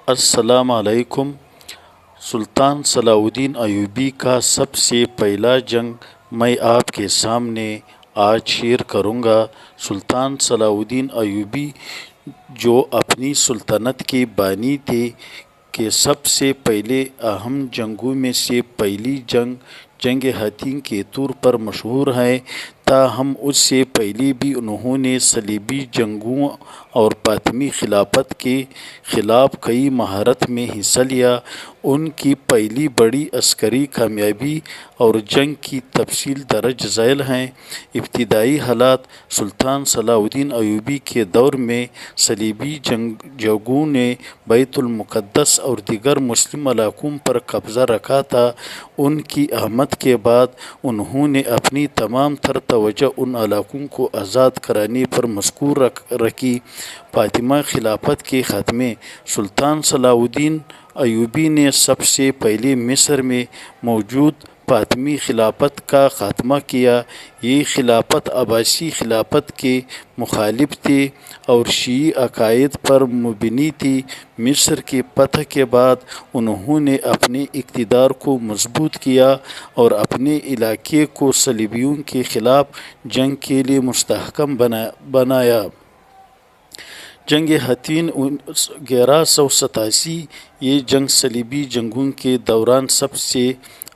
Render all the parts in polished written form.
السلام علیکم۔ سلطان صلاح الدین ایوبی کا سب سے پہلا جنگ میں آپ کے سامنے آج شیئر کروں گا۔ سلطان صلاح الدین ایوبی جو اپنی سلطنت کے بانی تھے کہ سب سے پہلے اہم جنگوں میں سے پہلی جنگ حطین کے طور پر مشہور ہے، تاہم اس سے پہلے بھی انہوں نے صلیبی جنگوں اور فاطمی خلافت کے خلاف کئی معرکات میں حصہ لیا۔ ان کی پہلی بڑی عسکری کامیابی اور جنگ کی تفصیل درج ذیل ہیں۔ ابتدائی حالات: سلطان صلاح الدین ایوبی کے دور میں صلیبی جنگجوؤں نے بیت المقدس اور دیگر مسلم علاقوں پر قبضہ رکھا تھا۔ ان کی آمد کے بعد انہوں نے اپنی تمام تر توجہ ان علاقوں کو آزاد کرانے پر مرکوز رکھی۔ فاطمی خلافت کے خاتمے: سلطان صلاح الدین ایوبی نے سب سے پہلے مصر میں موجود فاطمی خلافت کا خاتمہ کیا۔ یہ خلافت عباسی خلافت کے مخالف تھی اور شیعی عقائد پر مبنی تھی۔ مصر کی فتح کے بعد انہوں نے اپنے اقتدار کو مضبوط کیا اور اپنے علاقے کو صلیبیوں کے خلاف جنگ کے لیے مستحکم بنایا۔ جنگ حطین 1187: یہ جنگ صلیبی جنگوں کے دوران سب سے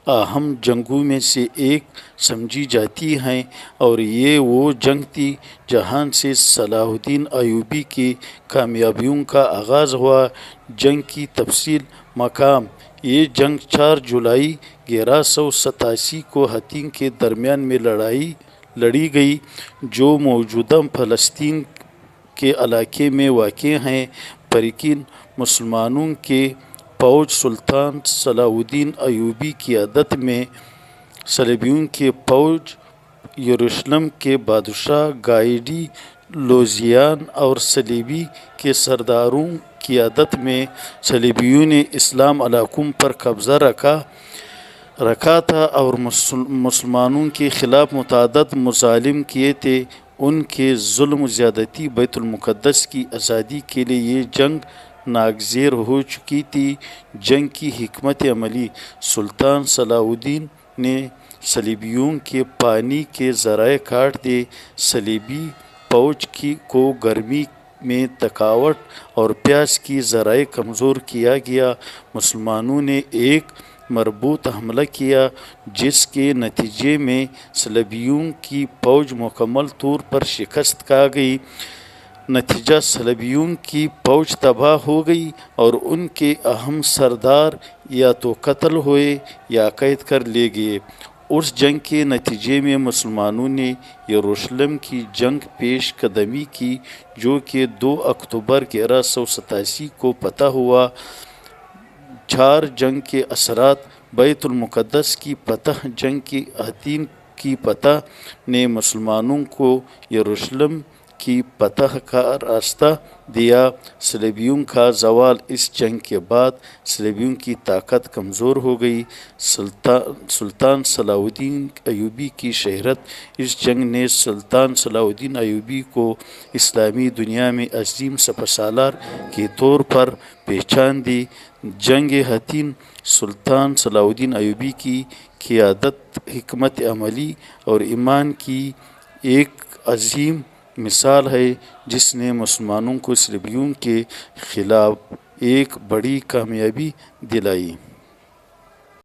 اہم جنگوں میں سے ایک سمجھی جاتی ہے اور یہ وہ جنگ تھی جہاں سے صلاح الدین ایوبی کی کامیابیوں کا آغاز ہوا۔ جنگ کی تفصیل: مقام: یہ جنگ 4 جولائی 1187 کو حطین کے درمیان میں لڑی گئی، جو موجودہ فلسطین کے علاقے میں واقع ہے۔ فریقین: مسلمانوں کی فوج سلطان صلاح الدین ایوبی کی قیادت میں، صلیبیوں کی فوج یروشلم کے بادشاہ گائیڈی لوزیان اور صلیبی کے سرداروں کی قیادت میں۔ صلیبیوں نے اسلامی علاقوں پر قبضہ رکھا تھا اور مسلمانوں کے خلاف متعدد مظالم کیے تھے۔ ان کے ظلم و زیادتی بیت المقدس کی آزادی کے لیے یہ جنگ ناگزیر ہو چکی تھی۔ جنگ کی حکمت عملی: سلطان صلاح الدین نے صلیبیوں کے پانی کے ذرائع کاٹ دیے، صلیبی فوج کو گرمی میں تھکاوٹ اور پیاس کے ذریعے کمزور کیا گیا۔ مسلمانوں نے ایک مربوط حملہ کیا جس کے نتیجے میں صلیبیوں کی فوج مکمل طور پر شکست کھا گئی۔ نتیجہ: صلیبیوں کی فوج تباہ ہو گئی اور ان کے اہم سردار یا تو قتل ہوئے یا قید کر لیے گئے۔ اس جنگ کے نتیجے میں مسلمانوں نے یروشلم کی جنگ پیش قدمی کی، جو کہ 2 اکتوبر 1187 کو فتح ہوا۔ 4 جنگ کے اثرات: بیت المقدس کی فتح: جنگ حطین کی فتح نے مسلمانوں کو یروشلم کی فتح کا راستہ دیا۔ صلیبیوں کا زوال: اس جنگ کے بعد صلیبیوں کی طاقت کمزور ہو گئی۔ سلطان صلاح الدین ایوبی کی شہرت: اس جنگ نے سلطان صلاح الدین ایوبی کو اسلامی دنیا میں عظیم سپہ سالار کے طور پر پہچان دی۔ جنگ حطین: سلطان صلاح الدین ایوبی کی قیادت، حکمت عملی اور ایمان کی ایک عظیم مثال ہے جس نے مسلمانوں کو صلیبیوں کے خلاف ایک بڑی کامیابی دلائی۔